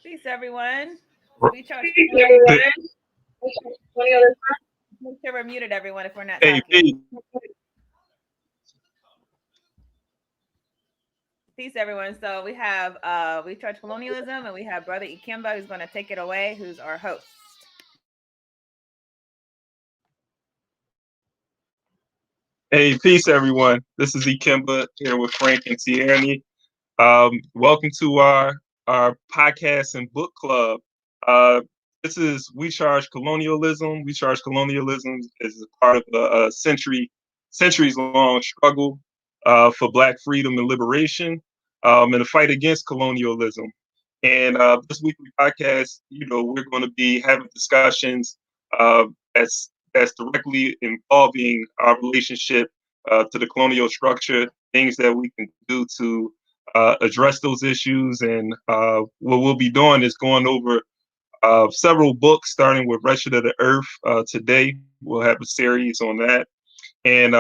Peace, everyone. We charge Hey, make sure we're muted, everyone, if we're not hey, talking. Pete. Peace, everyone. So we have we charge colonialism, and we have Brother Ikemba who's going to take it away, who's our host. Hey, peace, everyone. This is Ikemba here with Frank and Tierney. Welcome to our podcast and book club. Uh, this is We Charge Colonialism. We Charge Colonialism is a part of a centuries long struggle for Black freedom and liberation, and a fight against colonialism. And this weekly podcast, we're going to be having discussions uh, that's directly involving our relationship to the colonial structure, things that we can do to address those issues. And what we'll be doing is going over several books, starting with Wretched of the Earth. Today, we'll have a series on that. And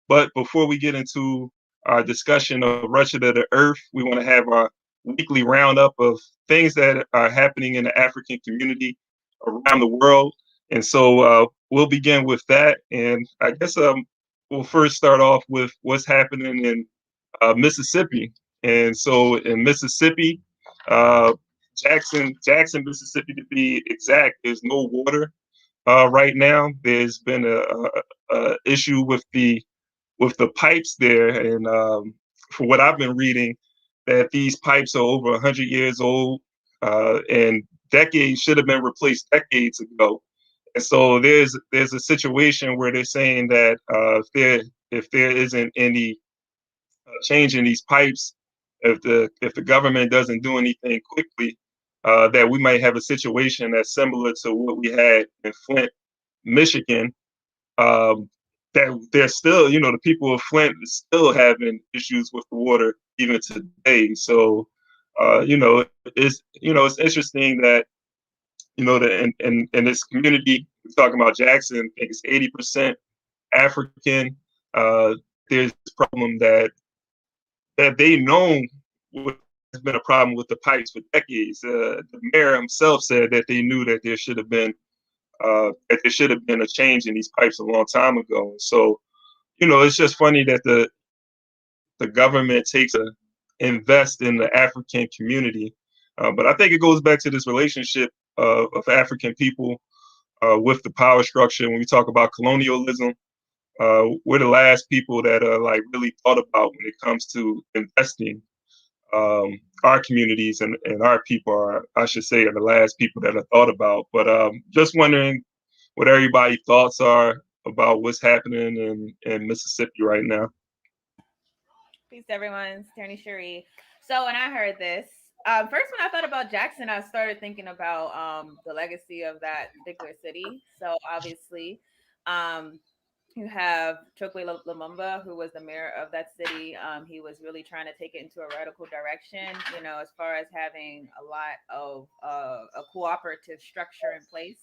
but before we get into our discussion of Wretched of the Earth, we want to have our weekly roundup of things that are happening in the African community around the world. And so we'll begin with that. And I guess we'll first start off with what's happening in Mississippi. And so in Mississippi, uh, Jackson, Mississippi to be exact, there's no water right now. There's been a issue with the pipes there, and for what I've been reading, that these pipes are over 100 years old, and decades should have been replaced decades ago. And so there's a situation where they're saying that if there isn't any change in these pipes, if the government doesn't do anything quickly, that we might have a situation that's similar to what we had in Flint, Michigan. Um, that they're still, the people of Flint is still having issues with the water even today. So, it's interesting that in this community, we're talking about Jackson. I think it's 80% African. There's this problem that they know has been a problem with the pipes for decades. The mayor himself said that they knew that there should have been a change in these pipes a long time ago. So, it's just funny that the government takes a invest in the African community. But I think it goes back to this relationship of African people with the power structure. When we talk about colonialism, we're the last people that are like really thought about when it comes to investing. Our communities and our people are, I should say, are the last people that are thought about. But just wondering what everybody's thoughts are about what's happening in Mississippi right now. Peace, everyone. It's Tierney Cherie. So when I heard this, first when I thought about Jackson, I started thinking about the legacy of that particular city. So obviously, um, you have Chokwe Lumumba, who was the mayor of that city. He was really trying to take it into a radical direction, as far as having a lot of a cooperative structure in place.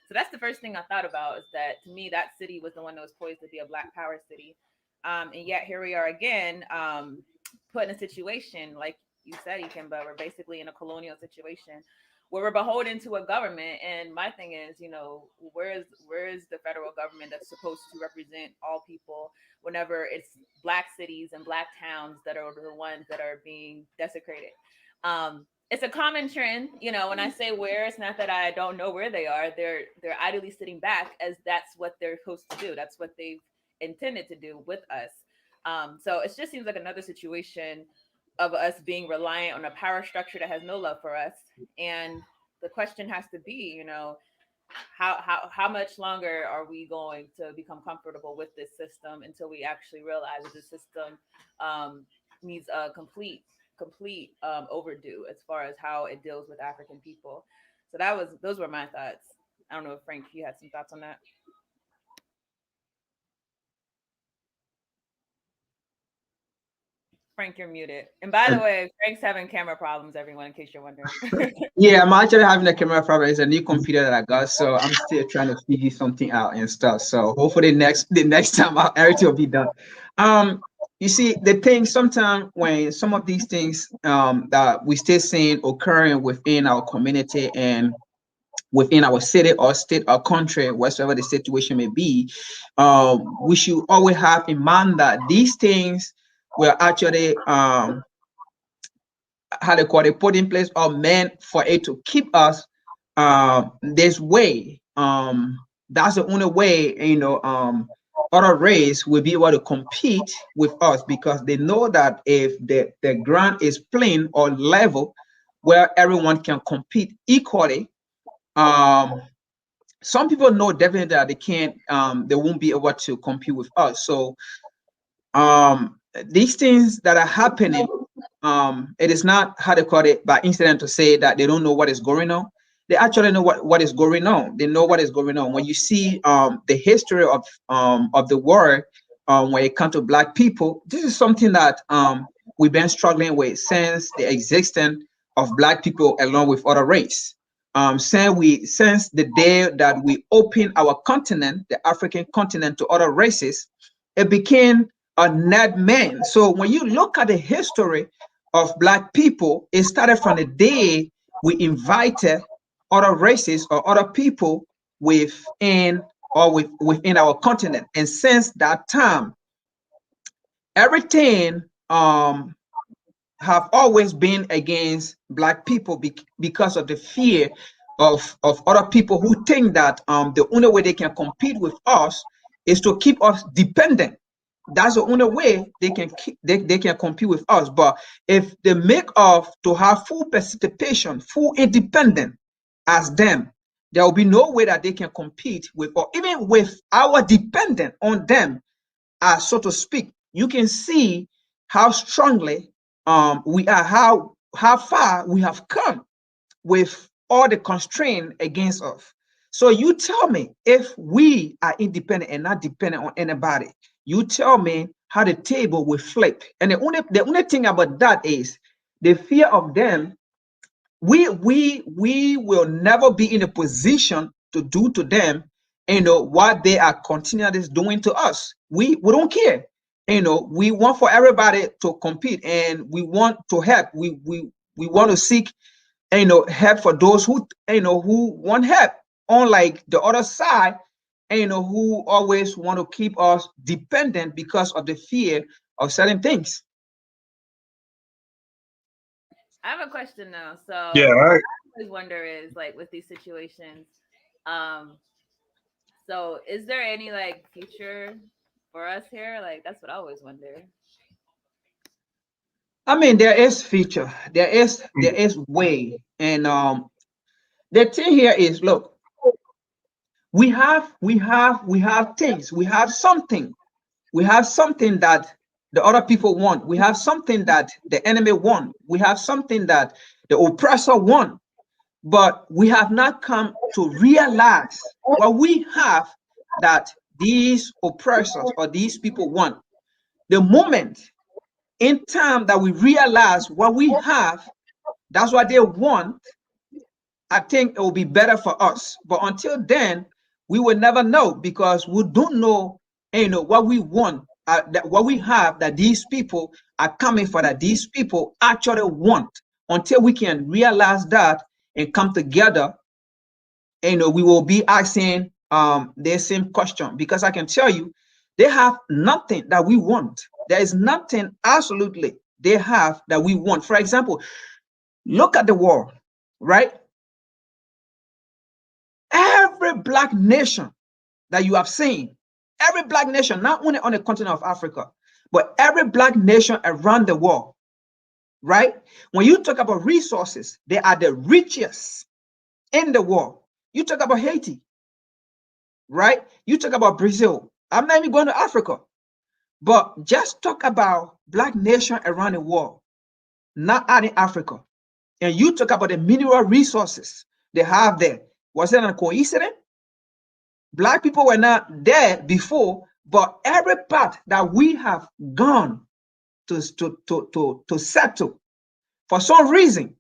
So that's the first thing I thought about is that to me, that city was the one that was poised to be a Black Power city. And yet here we are again, put in a situation like you said, Ikemba, we're basically in a colonial situation where we're beholden to a government. And my thing is, where is the federal government that's supposed to represent all people whenever it's Black cities and Black towns that are the ones that are being desecrated? It's a common trend, when I say where, it's not that I don't know where they are. They're idly sitting back as that's what they're supposed to do. That's what they've intended to do with us. So it just seems like another situation of us being reliant on a power structure that has no love for us. And the question has to be, how much longer are we going to become comfortable with this system until we actually realize that the system um, needs a complete overdue as far as how it deals with African people. So those were my thoughts. I don't know if Frank, you had some thoughts on that. Frank, you're muted. And by the way, Frank's having camera problems, everyone, in case you're wondering. Yeah, I'm actually having a camera problem. It's a new computer that I got, so I'm still trying to figure something out and stuff. So hopefully the next time everything will be done. Um, you see, the thing sometimes when some of these things that we still seeing occurring within our community and within our city or state or country, whatsoever the situation may be, we should always have in mind that these things will actually how they call it, put in place or meant for it to keep us this way. That's the only way, other race will be able to compete with us because they know that if the ground is plain or level where everyone can compete equally, um, some people know definitely that they can't, they won't be able to compete with us. So these things that are happening, it is not how they call it by incident to say that they don't know what is going on. They actually know what is going on. They know what is going on. When you see the history of the world, when it comes to Black people, this is something that we've been struggling with since the existence of Black people along with other race. Since the day that we opened our continent, the African continent, to other races, it became a net man. So when you look at the history of Black people, it started from the day we invited other races or other people within within our continent. And since that time, everything have always been against Black people because of the fear of other people who think that the only way they can compete with us is to keep us dependent. That's the only way they can they can compete with us. But if they make of to have full participation, full independence as them, there will be no way that they can compete with, or even with our dependent on them, as so to speak. You can see how strongly we are, how far we have come with all the constraint against us. So you tell me, if we are independent and not dependent on anybody, you tell me how the table will flip. And the only thing about that is the fear of them. We will never be in a position to do to them, what they are continually doing to us. We don't care. We want for everybody to compete, and we want to help. We want to seek, help for those who want help. Unlike the other side, who always want to keep us dependent because of the fear of certain things. I have a question though. Yeah, So what I always wonder is like with these situations, um, so is there any like future for us here? Like that's what I always wonder. I mean, there is future, there is way, and the thing here is, look, we have things, we have something that the other people want, we have something that the enemy want, we have something that the oppressor want, but we have not come to realize what we have that these oppressors or these people want. The moment in time that we realize what we have, that's what they want, I think it will be better for us. But until then, we will never know because we don't know, what we want, that what we have that these people are coming for, that these people actually want. Until we can realize that and come together, we will be asking the same question, because I can tell you, they have nothing that we want. There is nothing absolutely they have that we want. For example, look at the world, right? Every Black nation that you have seen, every Black nation, not only on the continent of Africa, but every Black nation around the world, right? When you talk about resources, they are the richest in the world. You talk about Haiti, right? You talk about Brazil. I'm not even going to Africa, but just talk about black nation around the world, not adding Africa. And you talk about the mineral resources they have there. Was it a coincidence? Black people were not there before, but every part that we have gone to settle, for some reason,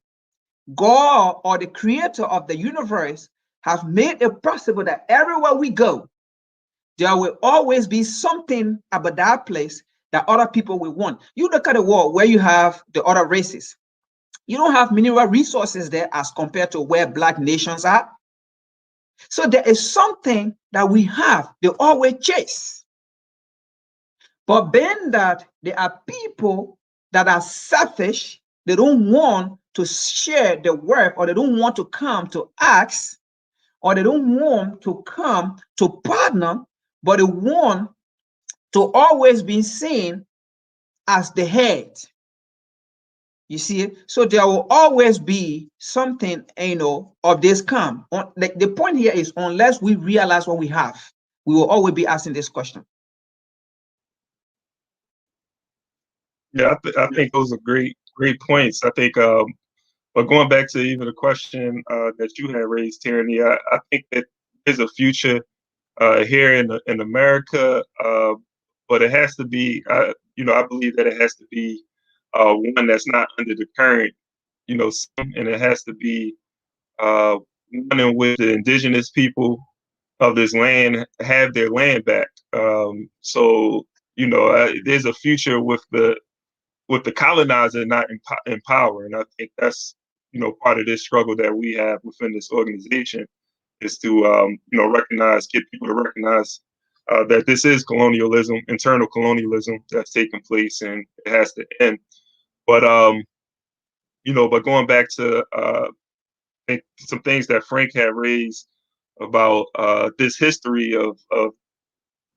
God or the creator of the universe have made it possible that everywhere we go, there will always be something about that place that other people will want. You look at the world where you have the other races. You don't have mineral resources there as compared to where black nations are. So there is something that we have, they always chase. But being that there are people that are selfish, they don't want to share the work, or they don't want to come to ask, or they don't want to come to partner, but they want to always be seen as the head. You see it? So there will always be something, of this come. The point here is, unless we realize what we have, we will always be asking this question. Yeah, I think those are great points. I think, but going back to even the question that you had raised, Tyranny, I think that there's a future here in America, but it has to be, I believe that it has to be one that's not under the current, and it has to be uh, one in which the indigenous people of this land have their land back. So, there's a future with the colonizer not in power, and I think that's part of this struggle that we have within this organization is to get people to recognize that this is colonialism, internal colonialism that's taking place, and it has to end. But but going back to I think some things that Frank had raised about this history of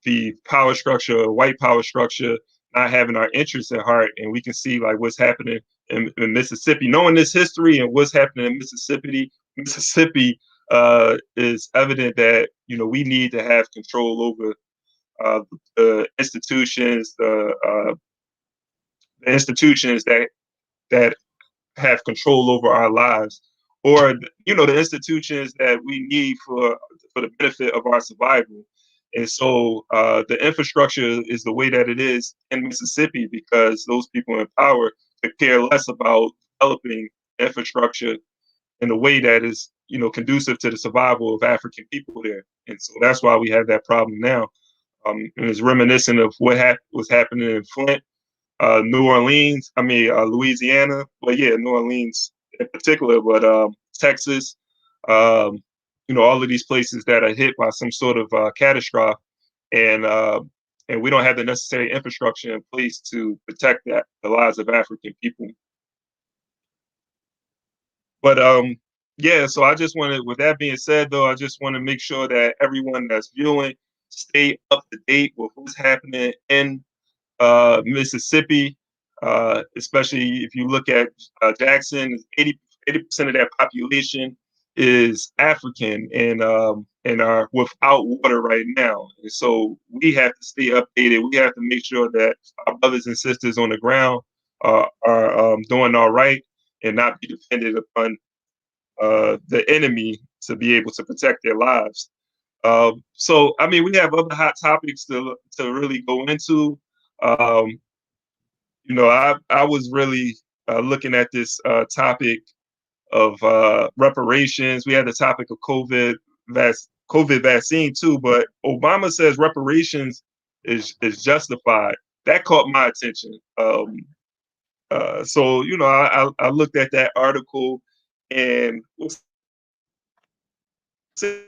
the power structure, white power structure, not having our interests at heart, and we can see like what's happening in Mississippi. Knowing this history and what's happening in Mississippi is evident that we need to have control over the institutions, the institutions that have control over our lives, or the institutions that we need for the benefit of our survival. And so the infrastructure is the way that it is in Mississippi because those people in power could care less about developing infrastructure in a way that is conducive to the survival of African people there. And so that's why we have that problem now. And it's reminiscent of what was happening in Flint, New Orleans, Louisiana, but yeah, New Orleans in particular, but Texas, um, all of these places that are hit by some sort of catastrophe, and and we don't have the necessary infrastructure in place to protect the lives of African people. But yeah, so I just wanted, with that being said, though, I just want to make sure that everyone that's viewing stay up to date with what's happening in Mississippi, especially if you look at Jackson, 80% of that population is African and are without water right now. And so we have to stay updated. We have to make sure that our brothers and sisters on the ground are doing all right and not be dependent upon the enemy to be able to protect their lives. So, we have other hot topics to really go into. Um, I was really looking at this topic of reparations. We had the topic of COVID vaccine too, but Obama says reparations is justified. That caught my attention. So I looked at that article and was saying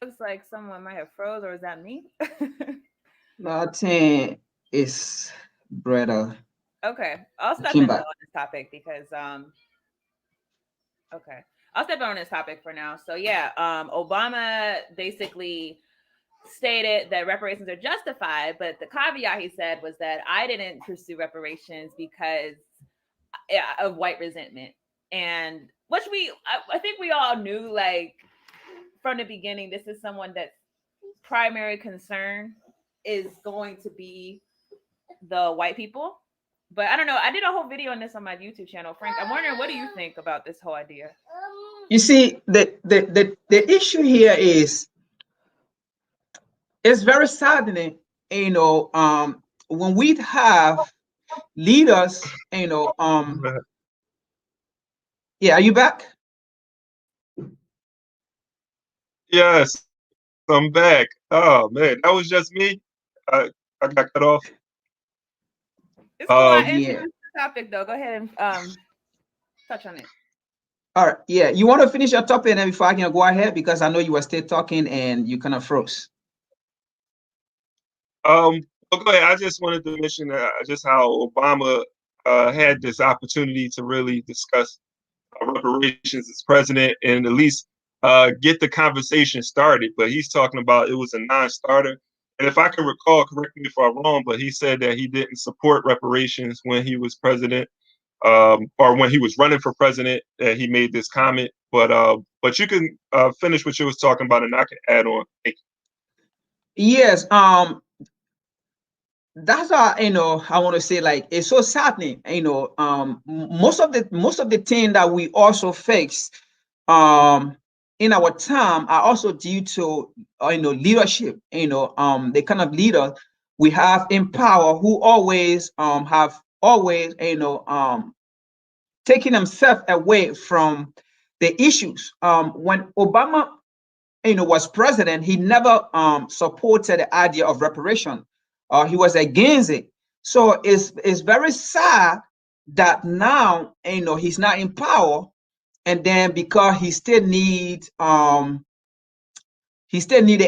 Looks like someone might have froze, or is that me? Nothing is brother Okay, I'll step in though Kimba. on this topic because okay. I'll step on this topic for now. So yeah, Obama basically stated that reparations are justified, but the caveat he said was that I didn't pursue reparations because of white resentment, and which I think we all knew, like, from the beginning, this is someone that's primary concern is going to be the white people. But I don't know. I did a whole video on this on my YouTube channel. Frank, I'm wondering, what do you think about this whole idea? You see, the issue here is it's very saddening, when we have leaders, yeah, are you back? Yes, I'm back. Oh man, that was just me. I I got cut off. It's cool. I Um, Yeah. introduced the topic though. Go ahead and touch on it. All right. Yeah. You want to finish your topic and then before I can go ahead because I know you were still talking and you kind of froze. well, go ahead. I just wanted to mention just how Obama had this opportunity to really discuss reparations as president and at least get the conversation started. But he's talking about it was a non-starter. And if I can recall, correct me if I'm wrong, but he said that he didn't support reparations when he was president, or when he was running for president. That he made this comment. But you can finish what you was talking about, and I can add on. Yes. That's why I want to say, like, it's so saddening. Most of the thing that we also face in our time are also due to leadership. The kind of leader we have in power who always have always taking himself away from the issues. When Obama was president, he never supported the idea of reparation. He was against it. So it's very sad that now he's not in power, and then because he still need the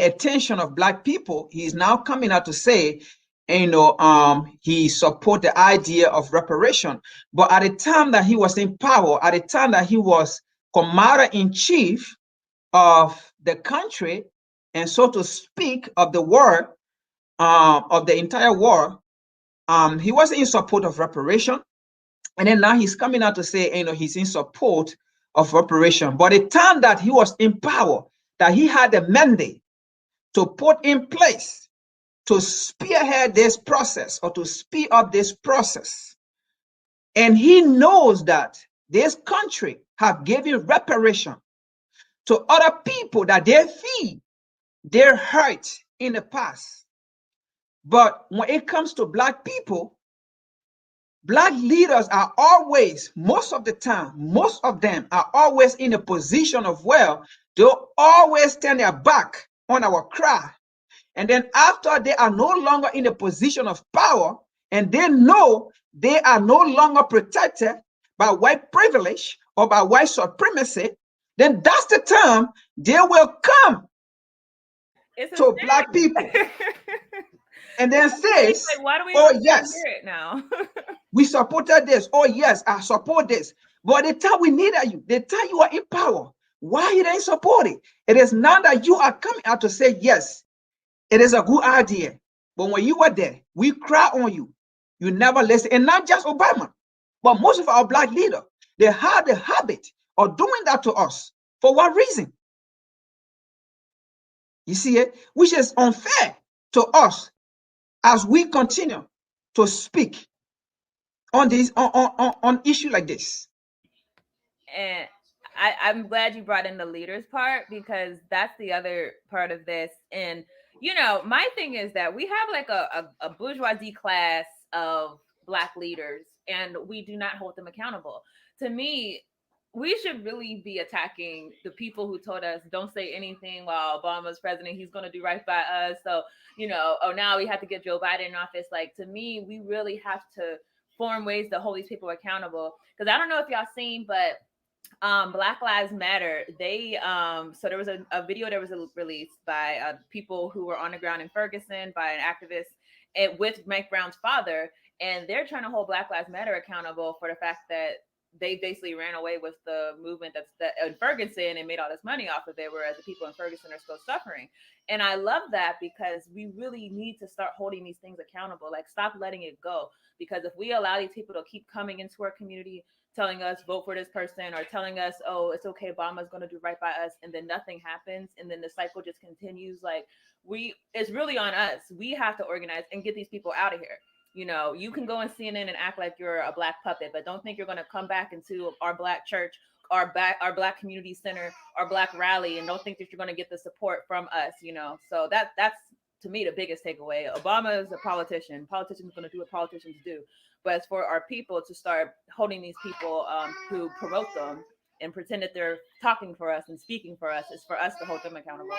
attention of black people, he's now coming out to say he support the idea of reparation. But at the time that he was in power, at the time that he was commander in chief of the country, and so to speak, of the war, of the entire war, he wasn't in support of reparation. And then now he's coming out to say, he's in support of reparation. But the time that he was in power, that he had a mandate to put in place to spearhead this process or to speed up this process. And he knows that this country have given reparation to other people that they feel they're hurt in the past. But when it comes to black people, black leaders are always, most of the time, most of them are always in a position of, well, they'll always turn their back on our cry. And then after they are no longer in a position of power and they know they are no longer protected by white privilege or by white supremacy, then that's the time they will come It's a to black people thing. and then says, Like, why do we oh want to yes, hear it now? we supported this. Oh yes, I support this. But the time we needed you, the time you are in power, why you didn't support it? It is now that you are coming out to say, yes, it is a good idea. But when you were there, we cry on you. You never listen. And not just Obama, but most of our black leaders, they had the habit of doing that to us. For what reason? You see it? Which is unfair to us as we continue to speak on this on issue like this. And I'm glad you brought in the leaders part, because that's the other part of this. And my thing is that we have like a bourgeoisie class of black leaders, and we do not hold them accountable. To me, we should really be attacking the people who told us don't say anything while Obama's president. He's going to do right by us. So, oh, now we have to get Joe Biden in office. Like, to me, we really have to form ways to hold these people accountable. Because I don't know if y'all seen, but Black Lives Matter, they so there was a video that was released by people who were on the ground in Ferguson, by an activist, and with Mike Brown's father, and they're trying to hold Black Lives Matter accountable for the fact that they basically ran away with the movement that in Ferguson and made all this money off of it, whereas the people in Ferguson are still suffering. And I love that because we really need to start holding these things accountable. Like, stop letting it go. Because if we allow these people to keep coming into our community, telling us vote for this person, or telling us, oh, it's okay, Obama's going to do right by us, and then nothing happens, and then the cycle just continues, like, it's really on us. We have to organize and get these people out of here. You can go on CNN and act like you're a black puppet, but don't think you're going to come back into our black church, our black community center, our black rally, and don't think that you're going to get the support from us. So that's to me the biggest takeaway. Obama is a politician. Politicians are going to do what politicians do, but it's for our people to start holding these people who promote them and pretend that they're talking for us and speaking for us. It's for us to hold them accountable.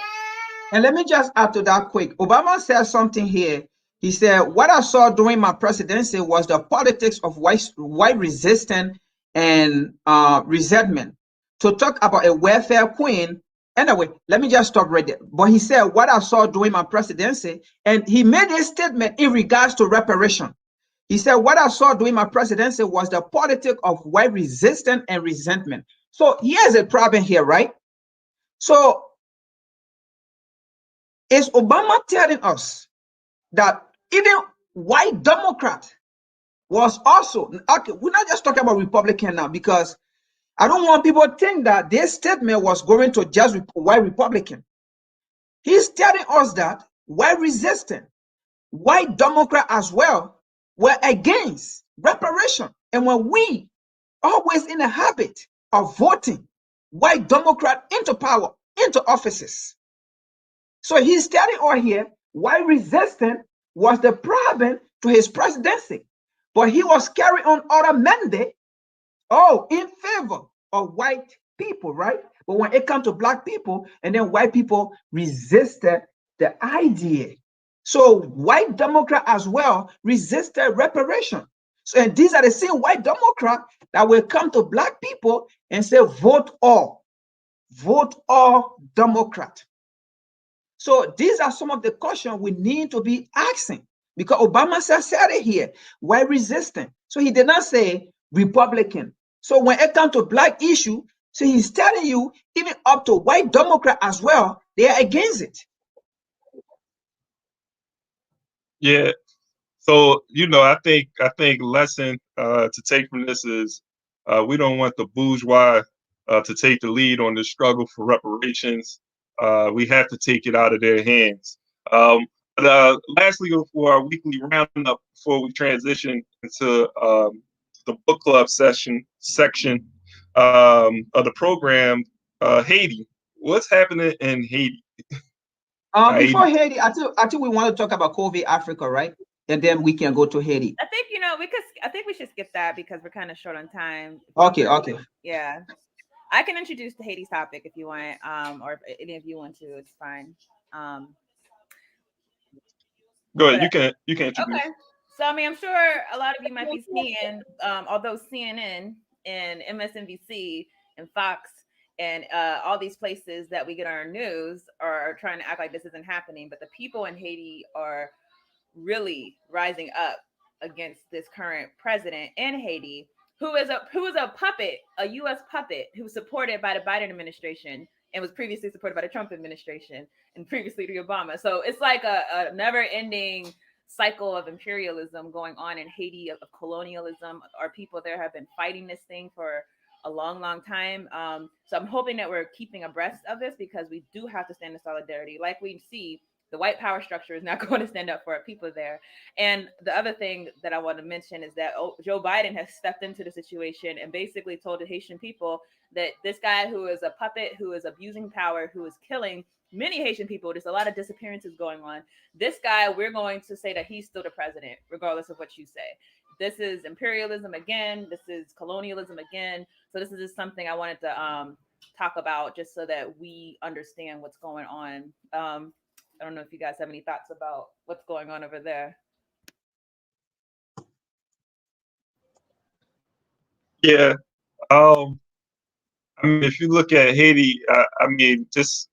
And let me just add to that quick. Obama said something here. He said, what I saw during my presidency was the politics of white resistance and resentment. To talk about a welfare queen, anyway, let me just stop right there. But he said, what I saw during my presidency, and he made a statement in regards to reparation. He said, what I saw during my presidency was the politics of white resistance and resentment. So here's a problem here, right? So is Obama telling us that even white Democrat was also, okay, we're not just talking about Republican now, because I don't want people to think that this statement was going to just white Republican. He's telling us that white resistant, white Democrat as well, were against reparation. And when we always in the habit of voting white Democrat into power, into offices. So he's telling us here why resistance was the problem to his presidency. But he was carrying on other mandate, in favor of white people, right? But when it comes to black people, and then white people resisted the idea. So white Democrat as well resisted reparation. So, and these are the same white Democrat that will come to black people and say, vote all Democrat. So these are some of the questions we need to be asking, because Obama said it here, why resistant? So he did not say Republican. So when it comes to black issue, so he's telling you, even up to white Democrat as well, they are against it. Yeah. So I think lesson to take from this is we don't want the bourgeois to take the lead on the struggle for reparations. We have to take it out of their hands. Lastly, for our weekly roundup, before we transition into the book club section of the program, Haiti. What's happening in Haiti? Before Haiti, I think we want to talk about COVID Africa, right? And then we can go to Haiti. I think I think we should skip that because we're kind of short on time. Okay. Yeah, I can introduce the Haiti topic if you want, or if any of you want to. It's fine. Go ahead. You can introduce. Okay. So I mean, I'm sure a lot of you might be seeing, although CNN and MSNBC and Fox and all these places that we get our news are trying to act like this isn't happening, but the people in Haiti are really rising up against this current president in Haiti, who is a puppet, a U.S. puppet, who's supported by the Biden administration and was previously supported by the Trump administration and previously the Obama. So it's like a never-ending cycle of imperialism going on in Haiti, of colonialism. Our people there have been fighting this thing for a long, long time. So I'm hoping that we're keeping abreast of this, because we do have to stand in solidarity. Like we see, the white power structure is not going to stand up for our people there. And the other thing that I want to mention is that Joe Biden has stepped into the situation and basically told the Haitian people that this guy who is a puppet, who is abusing power, who is killing many Haitian people, there's a lot of disappearances going on. This guy, we're going to say that he's still the president, regardless of what you say. This is imperialism again. This is colonialism again. So this is just something I wanted to talk about, just so that we understand what's going on. I don't know if you guys have any thoughts about what's going on over there. Yeah. I mean, if you look at Haiti, I mean, just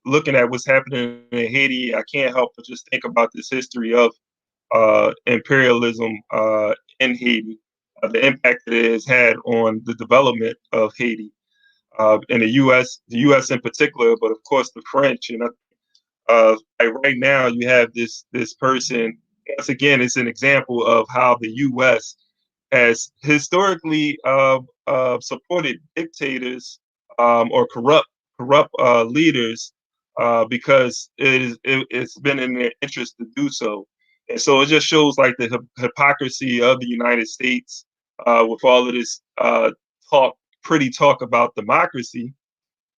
looking at what's happening in Haiti, I can't help but just think about this history of imperialism in Haiti. the impact that it has had on the development of Haiti, and the U.S. in particular, but of course the French. And like right now, you have this person. Once again, it's an example of how the U.S. has historically supported dictators or corrupt leaders because it's been in their interest to do so. And so it just shows like the hypocrisy of the United States with all of this talk, pretty talk about democracy,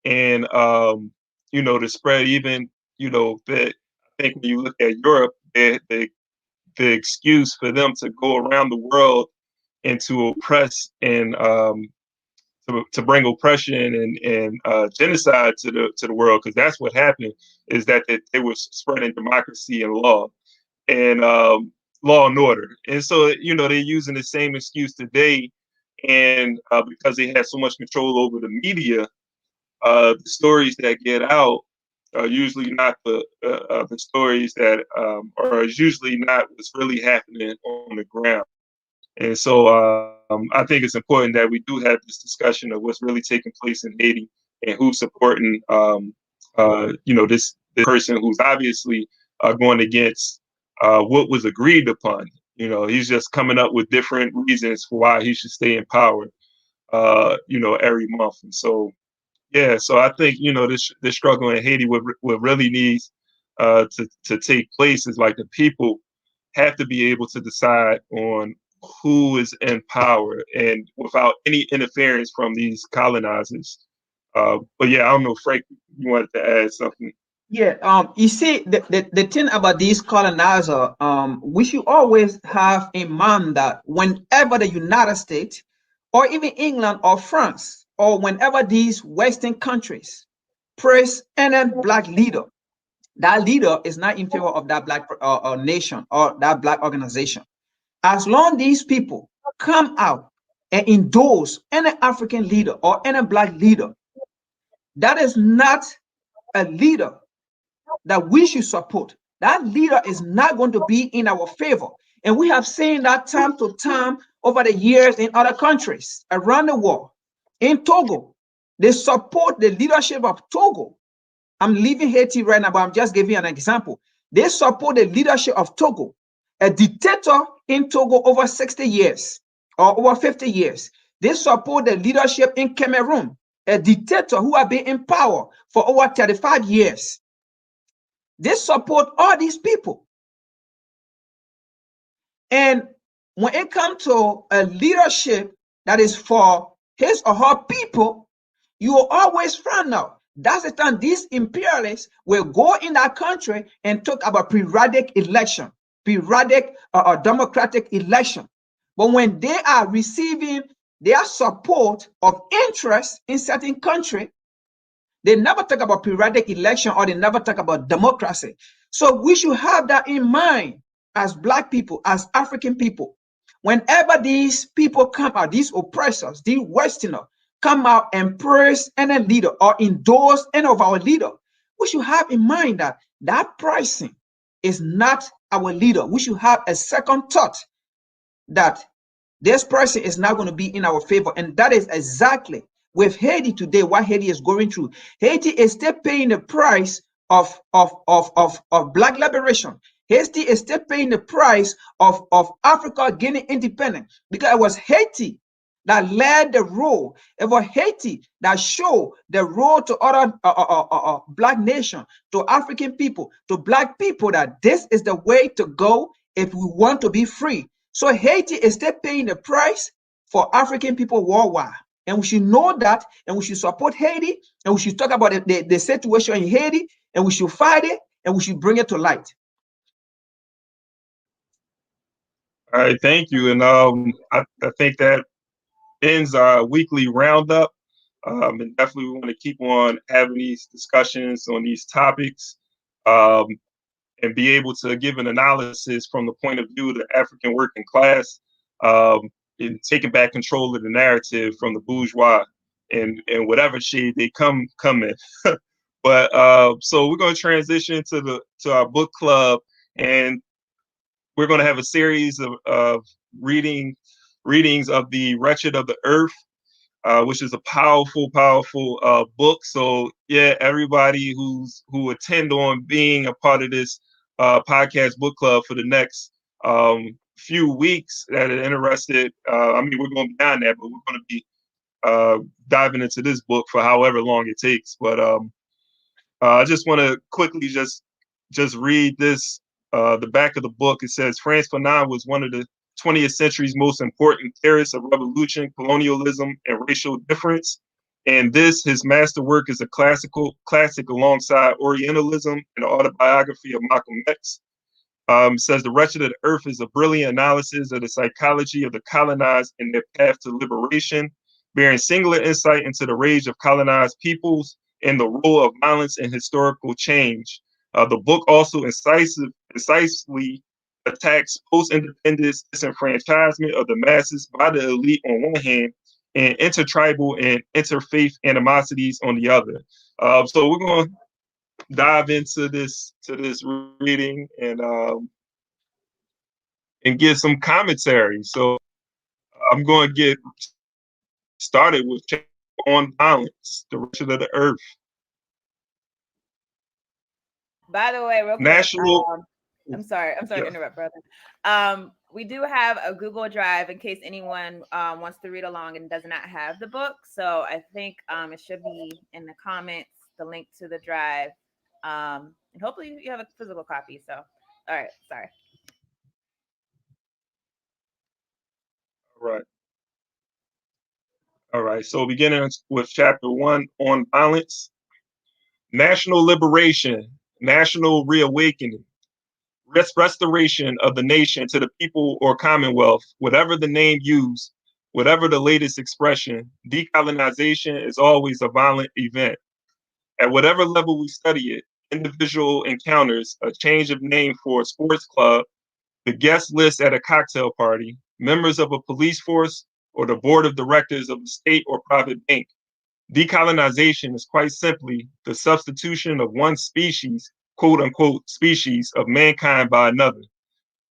and to spread even that I think when you look at Europe, the excuse for them to go around the world and to oppress and to bring oppression and genocide to the world, because that's what happened, is that they were spreading democracy and law and order. And so they're using the same excuse today, and because they have so much control over the media, the stories that get out are usually not the stories that are usually not what's really happening on the ground. And so I think it's important that we do have this discussion of what's really taking place in Haiti and who's supporting, this person who's obviously going against what was agreed upon. He's just coming up with different reasons for why he should stay in power, every month. And so, yeah, so I think this struggle in Haiti, what really needs to take place is like the people have to be able to decide on who is in power and without any interference from these colonizers. But yeah, I don't know, Frank, you wanted to add something. Yeah, you see, the thing about these colonizer, we should always have in mind that whenever the United States or even England or France or whenever these Western countries praise any black leader, that leader is not in favor of that black nation or that black organization. As long these people come out and endorse any African leader or any black leader, that is not a leader that we should support. That leader is not going to be in our favor. And we have seen that time to time over the years in other countries around the world. In Togo, they support the leadership of Togo. I'm leaving Haiti right now, but I'm just giving you an example. They support the leadership of Togo, a dictator in Togo over 60 years or over 50 years. They support the leadership in Cameroon, a dictator who has been in power for over 35 years. They support all these people. And when it comes to a leadership that is for his or her people, you will always find out that's the time these imperialists will go in that country and talk about periodic election, periodic democratic election. But when they are receiving their support of interest in certain country, they never talk about periodic election or they never talk about democracy. So we should have that in mind as black people, as African people. Whenever these people come out, these oppressors, these Westerners come out and praise any leader or endorse any of our leader, we should have in mind that that person is not our leader. We should have a second thought that this person is not going to be in our favor. And that is exactly with Haiti today, what Haiti is going through. Haiti is still paying the price of black liberation. Haiti is still paying the price of Africa gaining independence because it was Haiti that led the road. It was Haiti that showed the road to other black nations, to African people, to black people that this is the way to go if we want to be free. So Haiti is still paying the price for African people worldwide. And we should know that, and we should support Haiti, and we should talk about the situation in Haiti, and we should fight it, and we should bring it to light. All right, thank you. And I think that ends our weekly roundup. And definitely we want to keep on having these discussions on these topics, um, and be able to give an analysis from the point of view of the African working class, um, and taking back control of the narrative from the bourgeois and whatever shade they come in. But so we're going to transition to our book club, and we're going to have a series of reading readings of The Wretched of the Earth, which is a powerful book. So yeah, everybody who attend on being a part of this podcast book club for the next few weeks that are interested. I mean, we're going beyond that, but we're going to be diving into this book for however long it takes. But I just want to quickly just read this. The back of the book, it says Franz Fanon was one of the 20th century's most important theorists of revolution, colonialism, and racial difference. And this, his masterwork, is a classic alongside Orientalism and the autobiography of Malcolm X. Says The Wretched of the Earth is a brilliant analysis of the psychology of the colonized and their path to liberation, bearing singular insight into the rage of colonized peoples and the role of violence in historical change. The book also incisively attacks post-independence disenfranchisement of the masses by the elite on one hand, and intertribal and interfaith animosities on the other. So we're going to dive into this reading and get some commentary. So I'm going to get started with on violence, the wretched of the earth. By the way, real quick, National. I'm sorry Yeah. to interrupt, brother. We do have a Google Drive in case anyone wants to read along and does not have the book. So I think it should be in the comments, the link to the drive. And hopefully you have a physical copy. So, all right, sorry. All right. So beginning with chapter 1 on violence, national liberation, national reawakening, restoration of the nation to the people or commonwealth, whatever the name used, whatever the latest expression, decolonization is always a violent event. At whatever level we study it, individual encounters, a change of name for a sports club, the guest list at a cocktail party, members of a police force, or the board of directors of a state or private bank. Decolonization is quite simply the substitution of one species, quote unquote, species of mankind by another.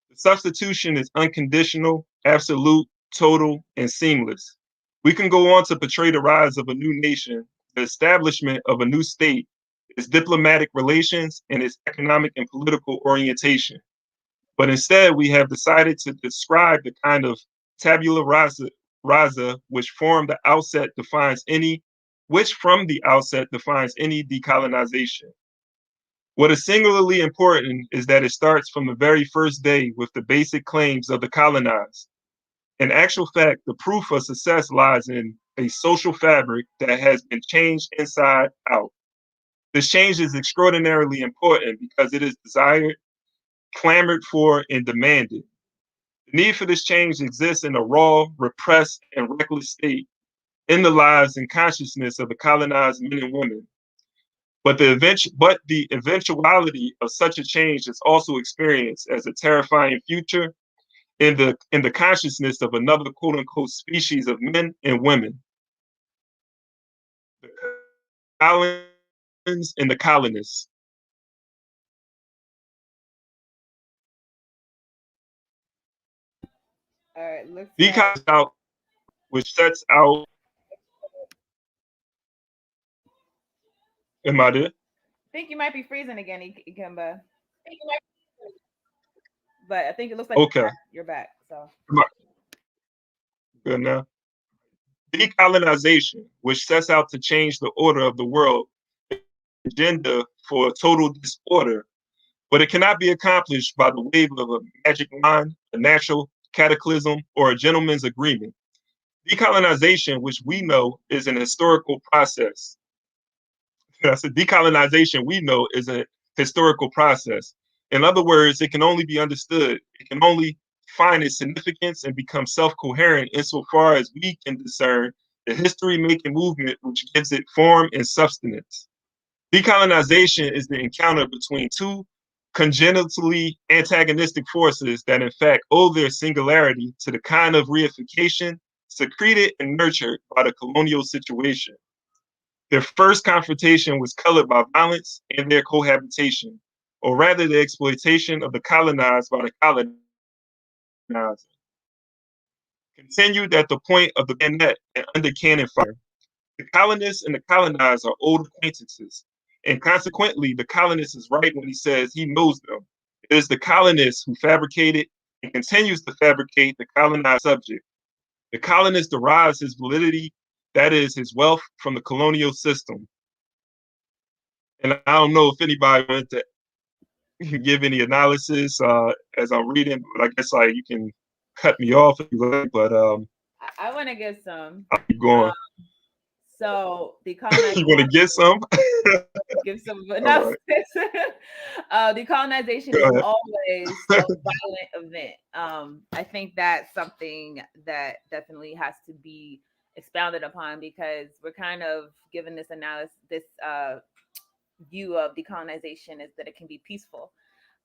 The substitution is unconditional, absolute, total, and seamless. We can go on to portray the rise of a new nation, the establishment of a new state, its diplomatic relations, and its economic and political orientation. But instead, we have decided to describe the kind of tabula rasa which from the outset defines any decolonization. What is singularly important is that it starts from the very first day with the basic claims of the colonized. In actual fact, the proof of success lies in a social fabric that has been changed inside out. This change is extraordinarily important because it is desired, clamored for, and demanded. The need for this change exists in a raw, repressed, and reckless state in the lives and consciousness of the colonized men and women. But the eventuality of such a change is also experienced as a terrifying future in the consciousness of another quote unquote species of men and women, the colonists and the colonists. All right, looks like Decolonize which sets out. Am I there? I think you might be freezing again, Ikemba. But I think it looks like Okay. you're back. So Good now. Decolonization, which sets out to change the order of the world, agenda for total disorder, but it cannot be accomplished by the wave of a magic wand, a natural cataclysm, or a gentleman's agreement. Decolonization, which we know is an historical process. I said decolonization, we know, is a historical process. In other words, it can only be understood. It can only find its significance and become self-coherent insofar as we can discern the history-making movement which gives it form and substance. Decolonization is the encounter between two congenitally antagonistic forces that in fact owe their singularity to the kind of reification secreted and nurtured by the colonial situation. Their first confrontation was colored by violence and their cohabitation, or rather the exploitation of the colonized by the colonizer. continued at the point of the bayonet and under cannon fire. The colonists and the colonized are old acquaintances, and consequently, the colonist is right when he says he knows them. It is the colonist who fabricated and continues to fabricate the colonized subject. The colonist derives his validity, that is, his wealth, from the colonial system. And I don't know if anybody wanted to give any analysis as I'm reading, but I guess like you can cut me off if you like. But I want to give some. I'll keep Um, going. so You want to decolonization, get some? give some All analysis. right, Decolonization go is ahead. always a violent event. I think that's something that definitely has to be expounded upon because we're kind of given this analysis, this view of decolonization is that it can be peaceful.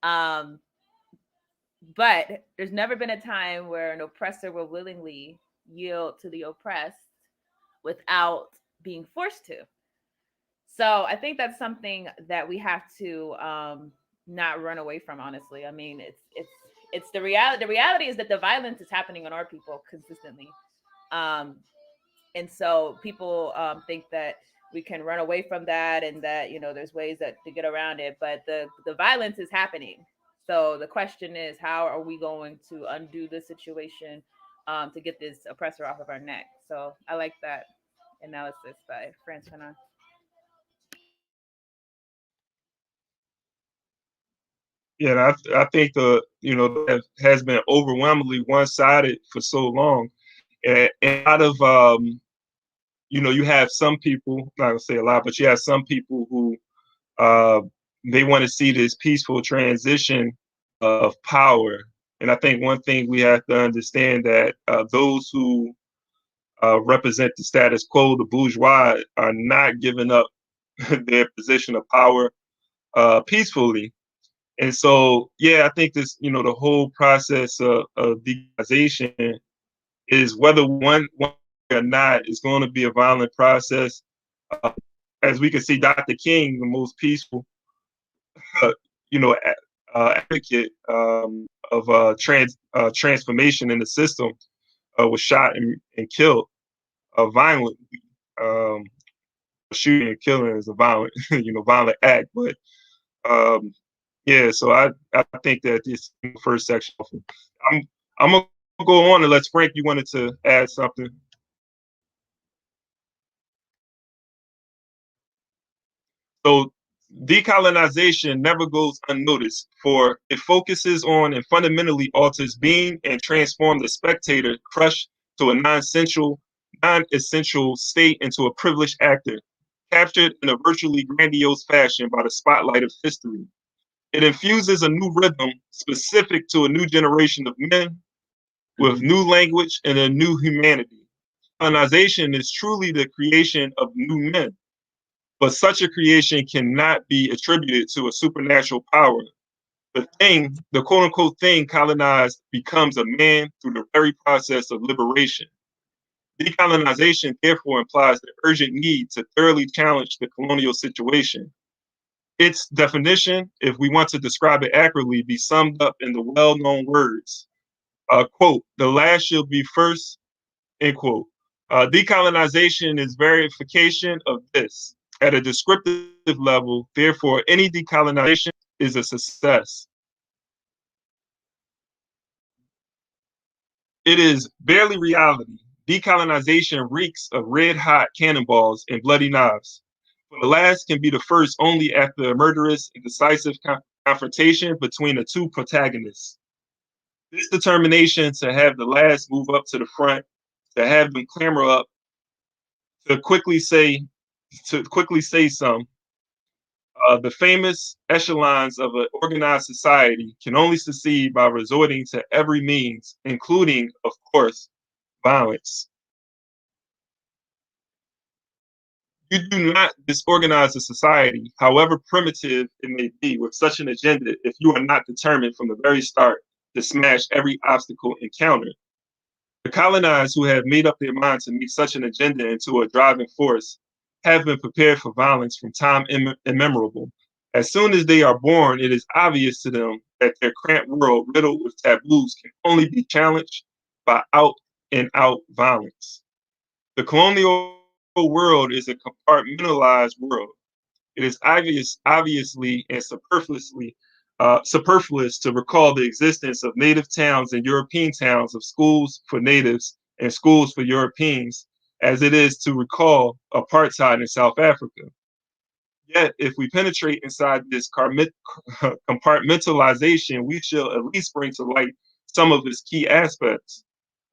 Um, but there's never been a time where an oppressor will willingly yield to the oppressed without being forced to. So I think that's something that we have to not run away from. Honestly, I mean, it's the reality. The reality is that the violence is happening on our people consistently, um, and so people think that we can run away from that, and that there's ways that to get around it. But the violence is happening. So the question is, how are we going to undo the situation to get this oppressor off of our neck? So I like that analysis by France Fanon. Yeah, and I think that has been overwhelmingly one sided for so long, and out of you have some people, not gonna say a lot, but you have some people who uh, they want to see this peaceful transition of power. And I think one thing we have to understand that those who represent the status quo, the bourgeois, are not giving up their position of power peacefully. And so, yeah, I think the whole process of decolonization is whether one or not is going to be a violent process. Uh, as we can see, Dr. King, the most peaceful, uh, advocate of transformation in the system, was shot and killed violently. Um, Shooting and killing is a violent, violent act. But um, yeah, so I think that this first section, I'm I'm gonna go on unless Frank, you wanted to add something. So decolonization never goes unnoticed, for it focuses on and fundamentally alters being and transforms the spectator crushed to a non-essential state into a privileged actor, captured in a virtually grandiose fashion by the spotlight of history. It infuses a new rhythm specific to a new generation of men with new language and a new humanity. Colonization is truly the creation of new men, but such a creation cannot be attributed to a supernatural power. The quote unquote thing colonized becomes a man through the very process of liberation. Decolonization therefore implies the urgent need to thoroughly challenge the colonial situation. Its definition, if we want to describe it accurately, be summed up in the well known words quote, the last shall be first, end quote. Decolonization is verification of this. At a descriptive level, therefore, any decolonization is a success. It is barely reality. Decolonization reeks of red hot cannonballs and bloody knives. For the last can be the first only after a murderous and decisive confrontation between the two protagonists. This determination to have the last move up to the front, to have them clamor up, to quickly say some. The famous echelons of an organized society can only succeed by resorting to every means, including, of course, violence. You do not disorganize a society, however primitive it may be, with such an agenda if you are not determined from the very start to smash every obstacle encountered. The colonized who have made up their mind to make such an agenda into a driving force have been prepared for violence from time immemorable. As soon as they are born, it is obvious to them that their cramped world, riddled with taboos, can only be challenged by and out violence. The colonial world is a compartmentalized world. It is obviously and superfluous to recall the existence of native towns and European towns of schools for natives and schools for Europeans, as it is to recall apartheid in South Africa. Yet, if we penetrate inside this compartmentalization, we shall at least bring to light some of its key aspects.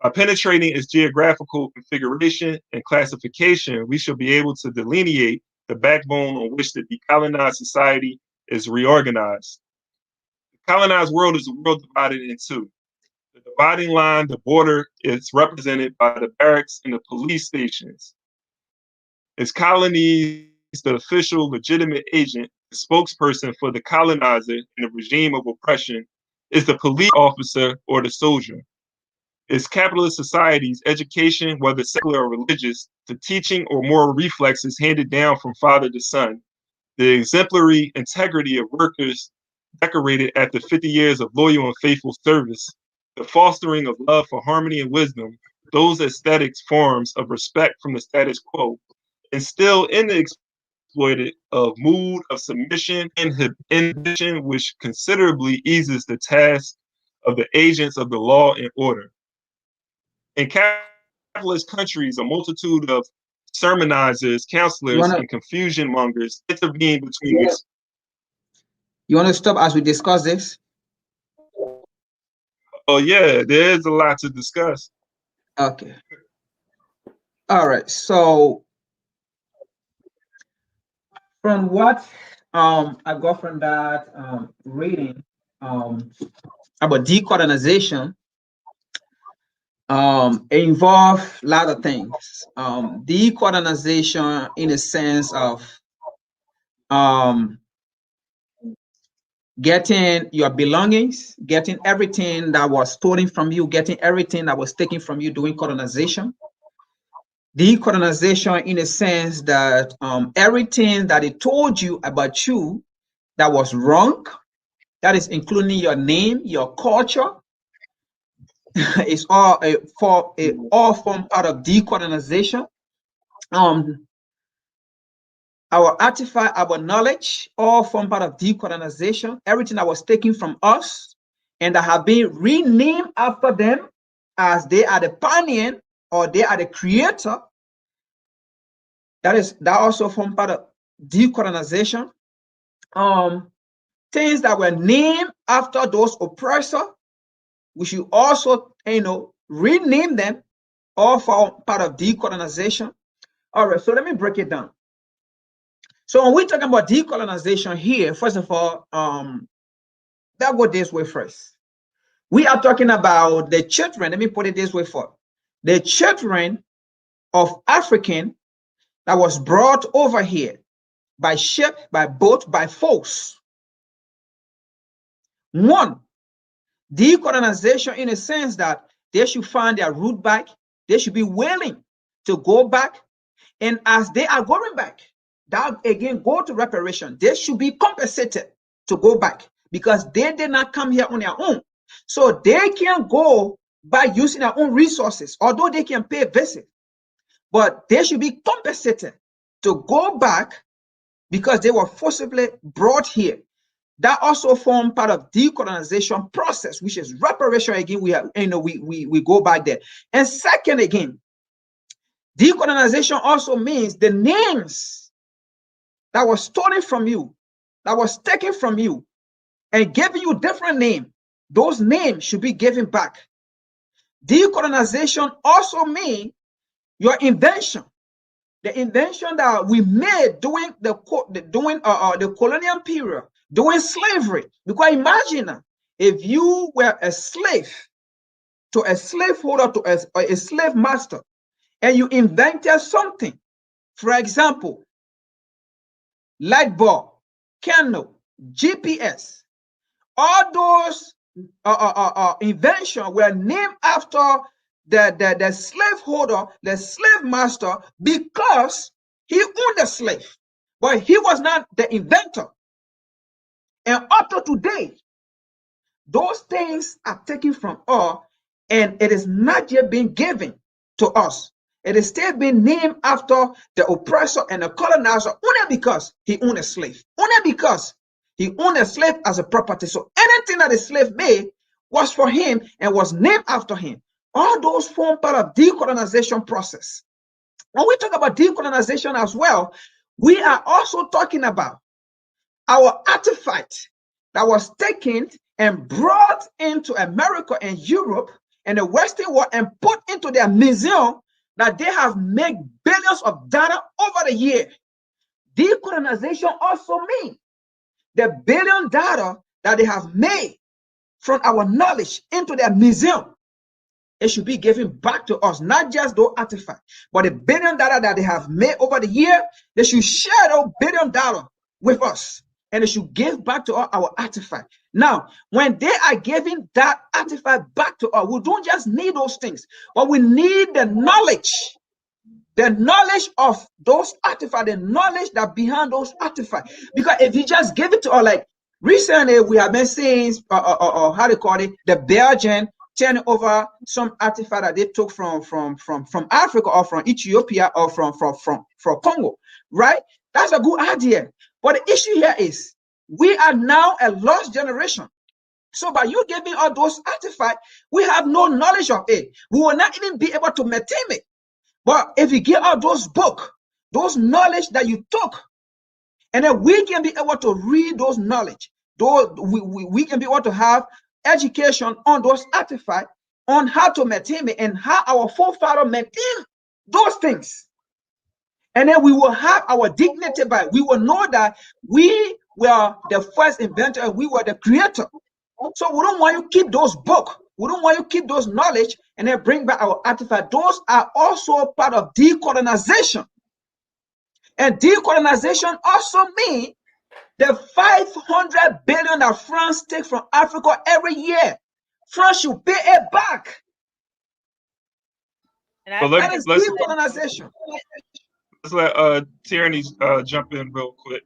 By penetrating its geographical configuration and classification, we shall be able to delineate the backbone on which the decolonized society is reorganized. The colonized world is a world divided in two. The dividing line, the border, is represented by the barracks and the police stations. Its colonies, the official legitimate agent, the spokesperson for the colonizer in the regime of oppression, is the police officer or the soldier. Its capitalist societies, education, whether secular or religious, the teaching or moral reflexes handed down from father to son, the exemplary integrity of workers decorated after 50 years of loyal and faithful service, the fostering of love for harmony and wisdom, those aesthetics forms of respect from the status quo, instill in the exploited of mood of submission and inhibition, which considerably eases the task of the agents of the law and order. In capitalist countries, a multitude of sermonizers, counselors, You and wanna confusion mongers intervene between you wanna stop as we discuss this? Oh yeah, there is a lot to discuss. Okay. All right. So from what I got from that reading about decolonization, it involves a lot of things. Decolonization in a sense of um, getting your belongings, getting everything that was stolen from you, getting everything that was taken from you during colonization. Decolonization in a sense that everything that it told you about you that was wrong, that is including your name, your culture, is all all form part of decolonization. Um, our artifact, our knowledge, all form part of decolonization. Everything that was taken from us and that have been renamed after them as they are the pioneer or they are the creator. That also form part of decolonization. Things that were named after those oppressors, we should also, rename them, all form part of decolonization. All right, so let me break it down. So when we're talking about decolonization here, first of all, that go this way first. We are talking about the children. Let me put it this way for the children of African that was brought over here by ship, by boat, by force. One, decolonization in a sense that they should find their root back. They should be willing to go back. And as they are going back, that again go to reparation. They should be compensated to go back because they did not come here on their own. So they can go by using their own resources, although they can pay a visit. But they should be compensated to go back because they were forcibly brought here. That also form part of decolonization process, which is reparation. Again, we go back there. And second, again, decolonization also means the names that was stolen from you, that was taken from you, and giving you different name. Those names should be given back. Decolonization also means your invention, the invention that we made during the colonial period, during slavery. Because imagine if you were a slave to a slaveholder, to a slave master, and you invented something. For example, light bulb, candle, GPS. All those inventions were named after the slaveholder, the slave master, because he owned the slave, but he was not the inventor. And up to today, those things are taken from us And it is not yet being given to us. It is still being named after the oppressor and the colonizer only because he owned a slave. Only because he owned a slave as a property. So anything that the slave made was for him and was named after him. All those form part of decolonization process. When we talk about decolonization as well, we are also talking about our artifact that was taken and brought into America and Europe and the Western world and put into their museum that they have made billions of dollars over the year. Decolonization also means the $1 billion that they have made from our knowledge into their museum. It should be given back to us, not just those artifacts, but the $1 billion that they have made over the year. They should share those $1 billion with us, and they should give back to us our artifact. Now, when they are giving that artifact back to us, we don't just need those things, but we need the knowledge of those artifacts, the knowledge that behind those artifacts. Because if you just give it to us, like recently we have been seeing, how they call it, the Belgian turning over some artifact that they took from Africa or from Ethiopia or from Congo, right? That's a good idea. But the issue here is we are now a lost generation. So by you giving us those artifacts, we have no knowledge of it. We will not even be able to maintain it. But if you give out those books, those knowledge that you took, and then we can be able to read those knowledge, we can be able to have education on those artifacts, on how to maintain it and how our forefathers maintain those things. And then we will have our dignity back. We will know that we were the first inventor and we were the creator. So we don't want you to keep those books. We don't want you to keep those knowledge and then bring back our artifact. Those are also part of decolonization. And decolonization also means the 500 billion that France takes from Africa every year, France should pay it back. And that is decolonization. Let's let Tierney jump in real quick.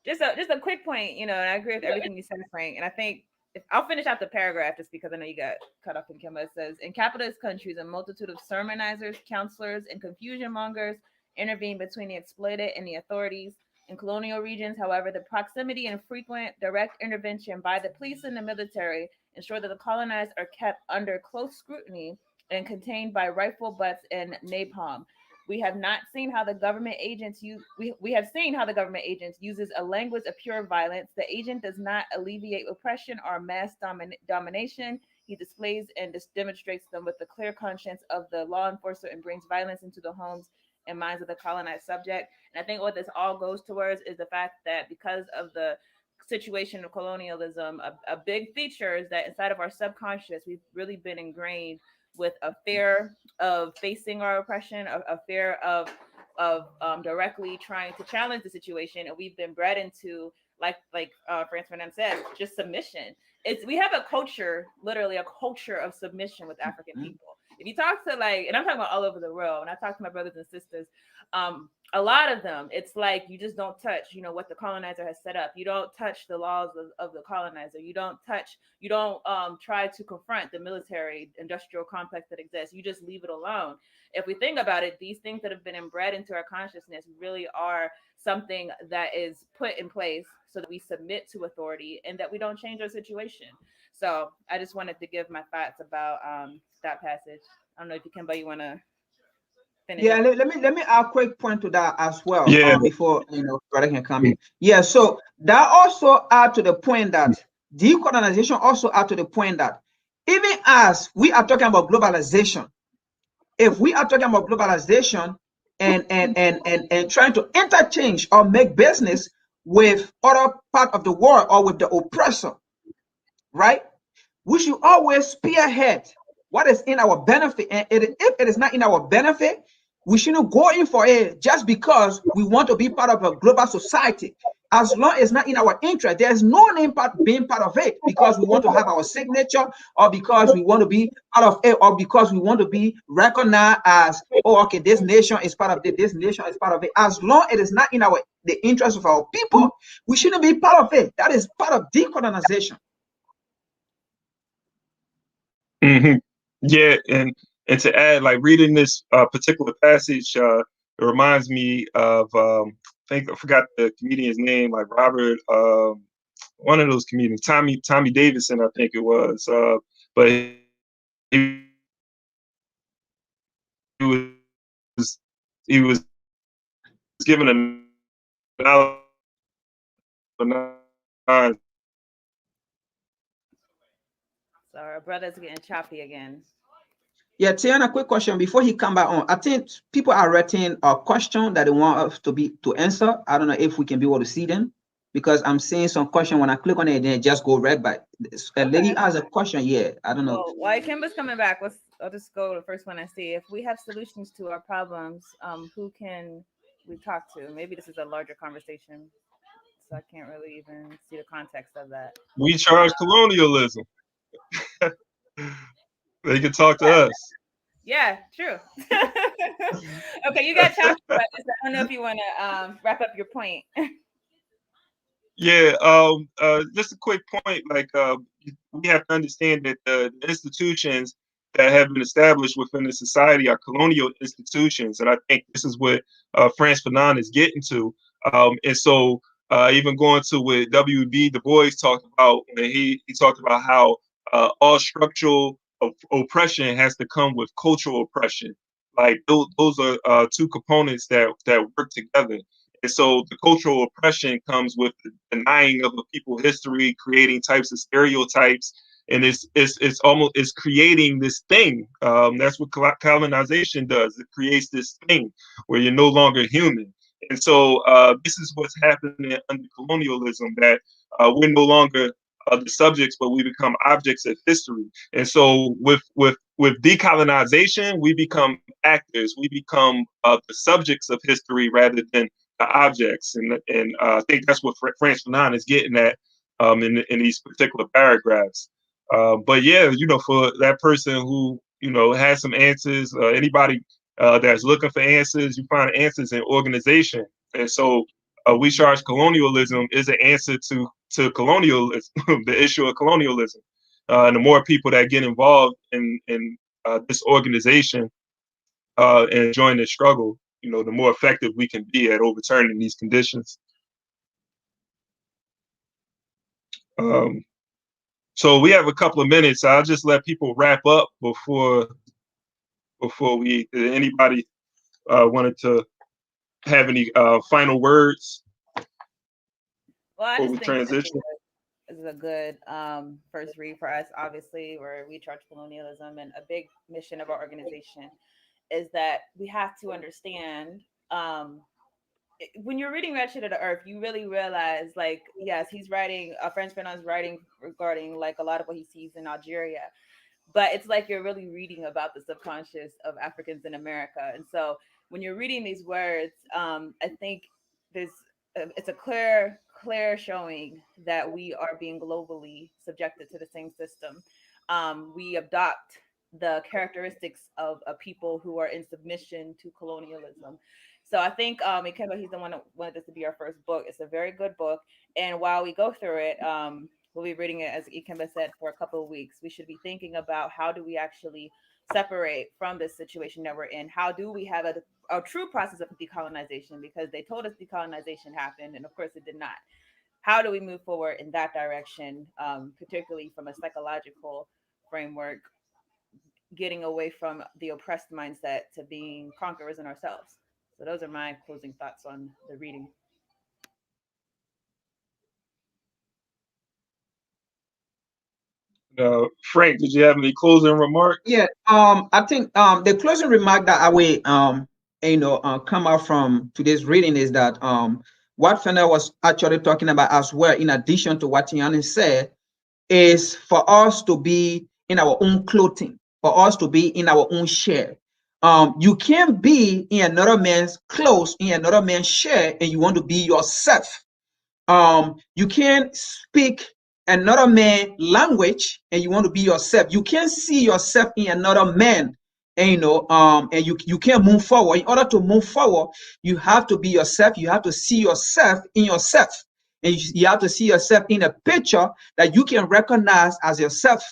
Just a quick point, and I agree with everything you said, Frank. And I think I'll finish out the paragraph just because I know you got cut off in Kimba. It says, in capitalist countries, a multitude of sermonizers, counselors, and confusion mongers intervene between the exploited and the authorities. In colonial regions, however, the proximity and frequent direct intervention by the police and the military ensure that the colonized are kept under close scrutiny and contained by rifle butts and napalm. We have seen how the government agents uses a language of pure violence. The agent does not alleviate oppression or mass domination. He displays and demonstrates them with the clear conscience of the law enforcer and brings violence into the homes and minds of the colonized subject. And I think what this all goes towards is the fact that because of the situation of colonialism, a big feature is that inside of our subconscious, we've really been ingrained with a fear of facing our oppression, a fear of directly trying to challenge the situation, and we've been bred into like Franz Fernandez said, just submission. We have a culture, literally a culture of submission with African people. If you talk to and I'm talking about all over the world, when I talk to my brothers and sisters, a lot of them, it's like you just don't touch, what the colonizer has set up. You don't touch the laws of the colonizer. You don't try to confront the military industrial complex that exists. You just leave it alone. If we think about it, these things that have been inbred into our consciousness really are something that is put in place so that we submit to authority and that we don't change our situation. So I just wanted to give my thoughts about that passage. I don't know if Kimba, you want to finish. Yeah, let me add a quick point to that as well. Yeah. Before brother can come in. Yeah, so that also add to the point that decolonization also add to the point that even as we are talking about globalization, if we are talking about globalization and trying to interchange or make business with other part of the world or with the oppressor, right? We should always spearhead what is in our benefit. And if it is not in our benefit, we shouldn't go in for it just because we want to be part of a global society. As long as it's not in our interest, there's no impact being part of it because we want to have our signature or because we want to be part of it or because we want to be recognized as, okay, this nation is part of it, this nation is part of it. As long as it is not in the interest of our people, we shouldn't be part of it. That is part of decolonization. Mm-hmm. Yeah, and to add, like reading this particular passage, it reminds me of I think I forgot the comedian's name, like Robert, one of those comedians, Tommy Davidson, I think it was. But he was given a So our brother's getting choppy again. Yeah, Tiana, quick question before he come back on. I think people are writing a question that they want us to answer. I don't know if we can be able to see them because I'm seeing some question when I click on it, then it just go red by. A lady has a question. Yeah, I don't know. Well, while Kimba's coming back, I'll just go to the first one and see if we have solutions to our problems. Who can we talk to? Maybe this is a larger conversation, so I can't really even see the context of that. we charge colonialism. They can talk to Yeah, us. yeah, true. Okay, you got choppy, but I don't know if you want to wrap up your point. Yeah, just a quick point. Like, we have to understand that the institutions that have been established within the society are colonial institutions, and I think this is what Frantz Fanon is getting to. And so, even going to what W.B. Du Bois talked about when he talked about how all structural oppression has to come with cultural oppression. Like those are two components that work together. And so the cultural oppression comes with the denying of a people's history, creating types of stereotypes, and it's almost it's creating this thing. That's what colonization does. It creates this thing where you're no longer human. And so this is what's happening under colonialism, that we're no longer the subjects, but we become objects of history. And so with decolonization, we become actors. We become the subjects of history rather than the objects, and I think that's what Frantz Fanon is getting at in these particular paragraphs. But yeah, for that person who has some answers, anybody that's looking for answers, you find answers in organization, and so we charge colonialism is an answer to colonialism, the issue of colonialism, and the more people that get involved in this organization and join the struggle, the more effective we can be at overturning these conditions. Um, so we have a couple of minutes. I'll just let people wrap up before we. Anybody wanted to have any final words Well, I before just we think transition? this is a good first read for us. Obviously, where we charge colonialism, and a big mission of our organization is that we have to understand when you're reading Red Shit of the Earth, you really realize, like, yes, he's writing, Frantz Fanon's writing regarding like a lot of what he sees in Algeria, but it's like you're really reading about the subconscious of Africans in America. And so when you're reading these words, I think there's it's a clear showing that we are being globally subjected to the same system. We adopt the characteristics of a people who are in submission to colonialism. So I think Ikemba, he's the one that wanted this to be our first book. It's a very good book, and while we go through it, we'll be reading it, as Ikemba said, for a couple of weeks. We should be thinking about how do we actually separate from this situation that we're in? How do we have a true process of decolonization? Because they told us decolonization happened, and of course it did not. How do we move forward in that direction, particularly from a psychological framework, getting away from the oppressed mindset to being conquerors in ourselves? So those are my closing thoughts on the reading. Frank, did you have any closing remarks? Yeah, I think the closing remark that I will come out from today's reading is that what Fender was actually talking about as well, in addition to what Yanni said, is for us to be in our own clothing, for us to be in our own share. You can't be in another man's clothes, in another man's share, and you want to be yourself. You can't speak another man language and you want to be yourself. You can't see yourself in another man, and and you can't move forward. In order to move forward, you have to be yourself. You have to see yourself in yourself, and you have to see yourself in a picture that you can recognize as yourself.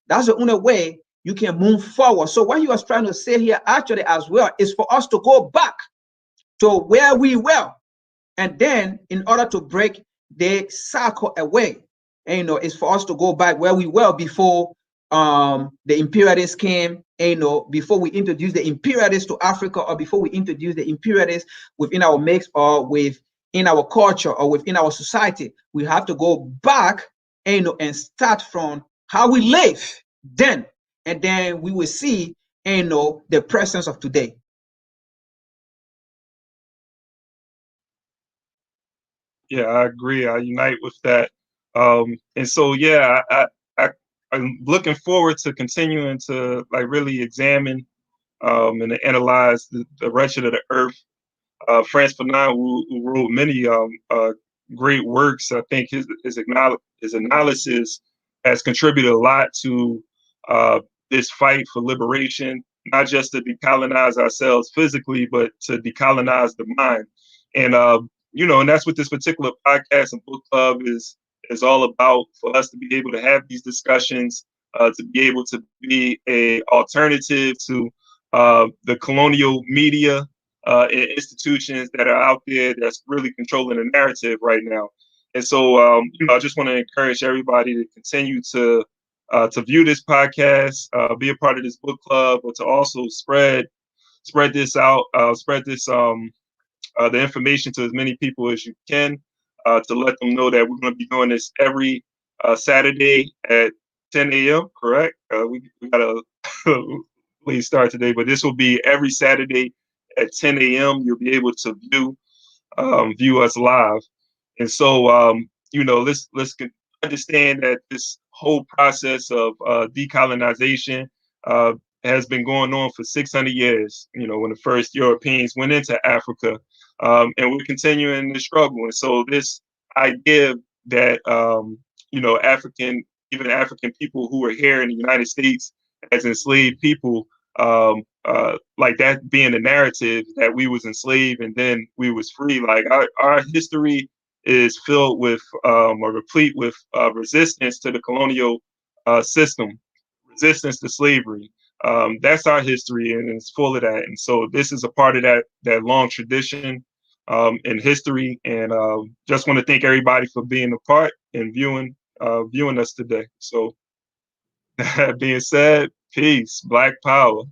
That's the only way you can move forward. So what he was trying to say here actually as well is for us to go back to where we were, and then in order to break the cycle away, and, it's for us to go back where we were before the imperialists came, and, before we introduced the imperialists to Africa, or before we introduced the imperialists within our mix, or within our culture, or within our society. We have to go back, and start from how we live then, and then we will see, the presence of today. Yeah, I agree. I unite with that. And so, yeah, I, I'm looking forward to continuing to like really examine and analyze the wretched of the earth. Franz Fanon, who wrote many great works, I think his analysis has contributed a lot to uh, this fight for liberation, not just to decolonize ourselves physically, but to decolonize the mind. And and that's what this particular podcast and book club is all about, for us to be able to have these discussions, to be able to be a alternative to the colonial media institutions that are out there that's really controlling the narrative right now. And so, I just want to encourage everybody to continue to view this podcast, be a part of this book club, but to also spread this out, spread this the information to as many people as you can, to let them know that we're going to be doing this every Saturday at 10 a.m. Correct? We got a late start today, but this will be every Saturday at 10 a.m. You'll be able to view us live. And so, let's understand that this whole process of decolonization uh, has been going on for 600 years. When the first Europeans went into Africa, and we're continuing the struggle. And so, this idea that African, even African people who are here in the United States as enslaved people, like that being the narrative that we was enslaved and then we was free. Like our history is filled with or replete with resistance to the colonial system, resistance to slavery. That's our history, and it's full of that. And so this is a part of that long tradition in history. And just want to thank everybody for being a part and viewing us today. So that being said, peace, Black Power.